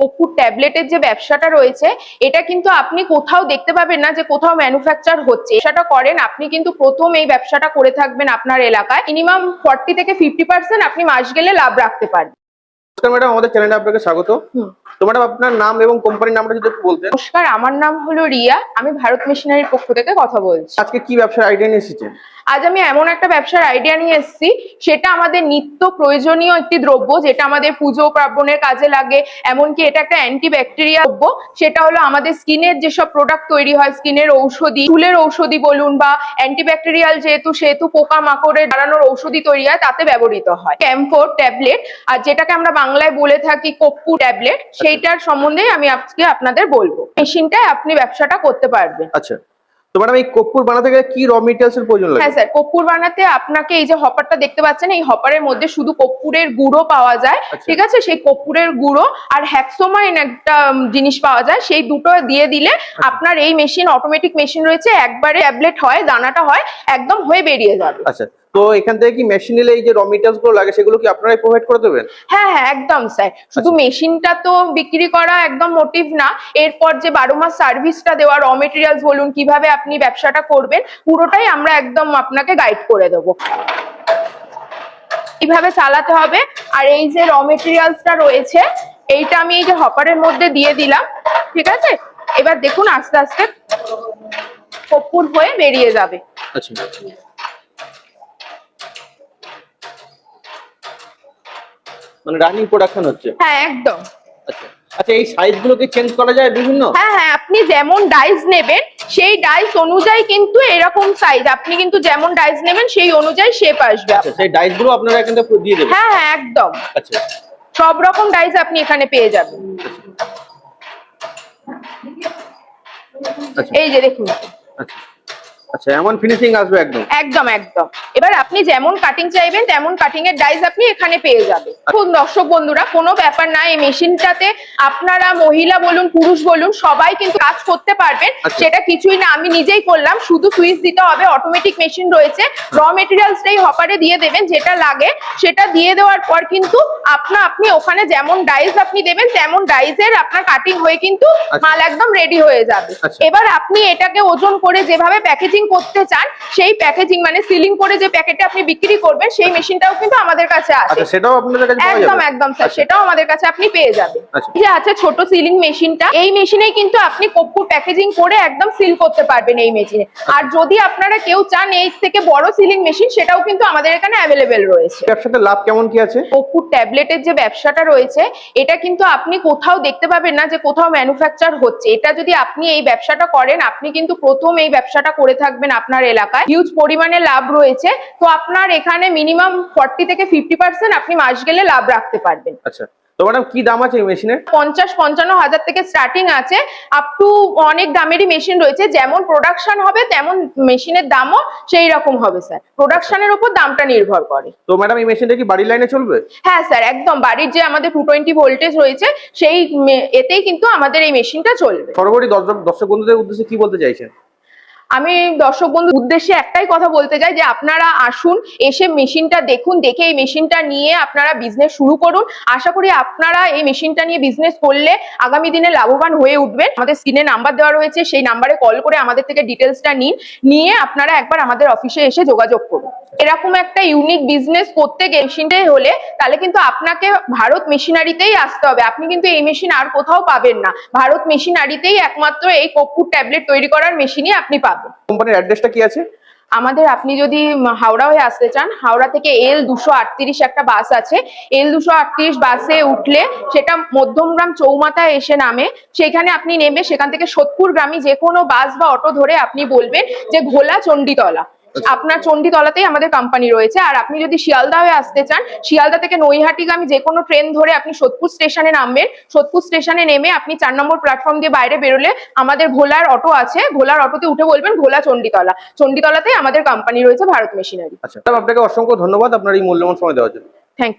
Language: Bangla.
কর্পূর ট্যাবলেটের যে ব্যবসাটা রয়েছে এটা কিন্তু আপনি কোথাও দেখতে পাবেন না যে কোথাও ম্যানুফ্যাকচার হচ্ছে। ব্যবসাটা করেন আপনি কিন্তু প্রথম এই ব্যবসাটা করে থাকবেন আপনার এলাকায়, মিনিমাম 40 থেকে 50% আপনি মাস গেলে লাভ রাখতে পারেন। নমস্কার ম্যাডাম, আমাদের চ্যানেলে আপনাকে স্বাগত। তো ম্যাডাম, আপনার নাম এবং কোম্পানির নামটা যদি একটু বলতেন। নমস্কার, আমার নাম হলো রিয়া, আমি ভারত মেশিনারির পক্ষ থেকে কথা বলছি। আজকে কি ব্যবসার আইডিয়া নিয়ে এসেছেন? আজ আমি এমন একটা ব্যবসার আইডিয়া নিয়ে এসেছি, সেটা আমাদের নিত্য প্রয়োজনীয় একটি দ্রব্য, যেটা আমাদের পুজো পার্বণের কাজে লাগে। এমনকি এটা একটা অ্যান্টিব্যাকটেরিয়া দ্রব্য। সেটা হলো আমাদের স্কিনের যেসব প্রোডাক্ট তৈরি হয়, স্কিনের ঔষধি, চুলের ঔষধি বলুন বা অ্যান্টিব্যাকটেরিয়াল সেহেতু পোকা মাকড়ের দাঁড়ানোর ঔষধি তৈরি হয়, তাতে ব্যবহৃত হয় ক্যাম্ফোর ট্যাবলেট, আর যেটাকে আমরা বাংলায় বলে থাকি কর্পূর ট্যাবলেট, সেইটার সম্বন্ধে আমি আজকে আপনাদের বলবো। মেশিনটায় আপনি ব্যবসাটা করতে পারবেন। আচ্ছা, তো ম্যাডাম এই কর্পূর বানাতে গেলে কি র মেটেরিয়ালস এর প্রয়োজন লাগে? হ্যাঁ স্যার, কর্পূর বানাতে আপনাকে এই যে হপারটা দেখতে পাচ্ছেন, এই হপারের মধ্যে শুধু কর্পূরের গুঁড়ো পাওয়া যায়। ঠিক আছে, সেই কর্পূরের গুঁড়ো আর হ্যাক্সোমাইন একটা জিনিস পাওয়া যায়, সেই দুটো দিয়ে দিলে আপনার এই মেশিন, অটোমেটিক মেশিন রয়েছে, একবারে ট্যাবলেট হয়, দানাটা হয়, একদম হয়ে বেরিয়ে যাবে। আচ্ছা, তো এখান থেকে কি মেশিন নিলে এই যে র মেটেরিয়ালস গুলো লাগে সেগুলো কি আপনারাই প্রোভাইড করে দেবেন? হ্যাঁ হ্যাঁ, একদম স্যার। শুধু মেশিনটা তো বিক্রি করা একদম মোটিভ না, এরপর যে 12 মাস সার্ভিসটা দেওয়া, র মেটেরিয়ালস বলুন, কিভাবে আপনি ব্যবসাটা করবেন, পুরোটাই আমরা একদম আপনাকে গাইড করে দেবো কিভাবে চালাতে হবে। আর এই যে র মেটেরিয়ালসটা রয়েছে, এইটা আমি এই যে হপারের মধ্যে দিয়ে দিলাম। ঠিক আছে, এবার দেখুন আস্তে আস্তে কর্পূর হয়ে বেরিয়ে যাবে। আচ্ছা, মানে রানিং প্রোডাকশন হচ্ছে? হ্যাঁ একদম। আচ্ছা আচ্ছা, এই সাইজ গুলো কি চেঞ্জ করা যায় বিভিন্ন? হ্যাঁ হ্যাঁ, আপনি যেমন ডাইস নেবেন সেই ডাইস অনুযায়ী কিন্তু এরকম সাইজ, আপনি কিন্তু যেমন ডাইস নেবেন সেই অনুযায়ী শেপ আসবে। আচ্ছা, সেই ডাইস গুলো আপনারা এখান থেকে দিয়ে দেবেন? হ্যাঁ হ্যাঁ, একদম। আচ্ছা, সব রকম ডাইস আপনি এখানে পেয়ে যাবেন। আচ্ছা এই যে দেখুন। আচ্ছা আচ্ছা, এমন ফিনিশিং আসবে একদম? একদম একদম। এবার আপনি যেমন কাটিং চাইবেন তেমন কাটিং এর ডাইস আপনি এখানে পেয়ে যাবেন। খুব দর্শক বন্ধুরা, কোনো ব্যাপার না, এই মেশিনটাতে আপনারা মহিলা বলুন পুরুষ বলুন সবাই কিন্তু কাজ করতে পারবেন। সেটা কিছুই না, আমি নিজেই করলাম, শুধু সুইচ দিতে হবে, অটোমেটিক মেশিন রয়েছে। র মেটেরিয়ালসটাই হপারে দিয়ে দেবেন, যেটা লাগে সেটা দিয়ে দেওয়ার পর কিন্তু আপনি ওখানে যেমন ডাইস আপনি দেবেন তেমন ডাইসের আপনার কাটিং হয়ে কিন্তু মাল একদম রেডি হয়ে যাবে। এবার আপনি এটাকে ওজন করে যেভাবে প্যাকেজিং করতে চান, সেই প্যাকেজিং মানে সিলিং করে যে প্যাকেটে আপনি বিক্রি করবেন, সেই মেশিনটাও কিন্তু আমাদের কাছে আছে। আচ্ছা, সেটাও আপনাদের কাছে পাওয়া যাবে? একদম একদম স্যার, সেটাও আমাদের কাছে আপনি পেয়ে যাবেন। এই যে আছে ছোট সিলিং মেশিনটা, এই মেশিনেই কিন্তু আপনি কর্পূর প্যাকেজিং করে একদম সিল করতে পারবেন এই মেশিনে। আর যদি আপনারা কেউ চান এই থেকে বড় সিলিং মেশিন, সেটাও কিন্তু আমাদের এখানে অ্যাভেলেবেল রয়েছে। ব্যবসাতে লাভ কেমন কি আছে? কর্পূর ট্যাবলেটের যে ব্যবসাটা রয়েছে এটা কিন্তু আপনি কোথাও দেখতে পাবেন না যে কোথাও ম্যানুফ্যাকচার হচ্ছে। এটা যদি আপনি এই ব্যবসাটা করেন, আপনি কিন্তু প্রথম এই ব্যবসাটা করে থাকবেন আপনার এলাকায়, হিউজ পরিমাণে লাভ রয়েছে। তো আপনার এখানে মিনিমাম 40 থেকে 50% আপনি মাস গেলে লাভ রাখতে পারবেন। আচ্ছা, তো ম্যাডাম কি দাম আছে এই মেশিনের? 50-55 হাজার থেকে স্টার্টিং আছে, আপ টু অনেক দামেরই মেশিন রয়েছে। যেমন প্রোডাকশন হবে তেমন মেশিনের দামও সেই রকম হবে স্যার, প্রোডাকশনের উপর দামটা নির্ভর করে। তো ম্যাডাম এই মেশিনটা কি বাড়ির লাইনে চলবে? হ্যাঁ স্যার, একদম। বাড়ির যে আমাদের 220 ভোল্টেজ রয়েছে সেই এতেই কিন্তু আমাদের এই মেশিনটা চলবে। সর্বোপরি দর্শক বন্ধুদের উদ্দেশ্যে কি বলতে চাইছেন? আমি দর্শক বন্ধুর উদ্দেশ্যে একটাই কথা বলতে চাই যে আপনারা আসুন, এসে মেশিনটা দেখুন, দেখে এই মেশিনটা নিয়ে আপনারা বিজনেস শুরু করুন। আশা করি আপনারা এই মেশিনটা নিয়ে বিজনেস করলে আগামী দিনে লাভবান হয়ে উঠবেন। আমাদের স্ক্রিনে নাম্বার দেওয়া রয়েছে, সেই নাম্বারে কল করে আমাদের থেকে ডিটেলসটা নিয়ে আপনারা একবার আমাদের অফিসে এসে যোগাযোগ করুন। এরকম একটা ইউনিক বিজনেস করতে মেশিনটাই হলে তাহলে কিন্তু আপনাকে ভারত মেশিনারিতেই আসতে হবে। আপনি কিন্তু এই মেশিন আর কোথাও পাবেন না, ভারত মেশিনারিতেই একমাত্র এই কর্পূর ট্যাবলেট তৈরি করার মেশিনই আপনি পাবেন। কোম্পানির অ্যাড্রেসটা কি আছে? আমাদের, আপনি যদি হাওড়া হয়ে আসতে চান, হাওড়া থেকে L238 একটা বাস আছে, L238 বাসে উঠলে সেটা মধ্যমগ্রাম চৌমাথায় এসে নামে। সেখানে আপনি নেমে সেখান থেকে সোদপুর গ্রামে যে কোনো বাস বা অটো ধরে আপনি বলবেন যে ঘোলা চণ্ডীতলা, আপনার চণ্ডীতলাতেই আমাদের কোম্পানি রয়েছে। আর আপনি যদি শিয়ালদা হয়ে আসতে চান, শিয়ালদা থেকে নৈহাটিগামী যে কোনো ট্রেন ধরে আপনি সোদপুর স্টেশনে নামবেন। সোদপুর স্টেশনে নেমে আপনি 4 নম্বর প্ল্যাটফর্ম দিয়ে বাইরে বেরোলে আমাদের ভোলার অটো আছে, ভোলার অটোতে উঠে বলবেন ভোলা চণ্ডীতলা, চণ্ডীতলাতেই আমাদের কোম্পানি রয়েছে ভারত মেশিনারি। আচ্ছা, আপনাকে অসংখ্য ধন্যবাদ আপনার এই মূল্যবান সময় দেওয়ার জন্য।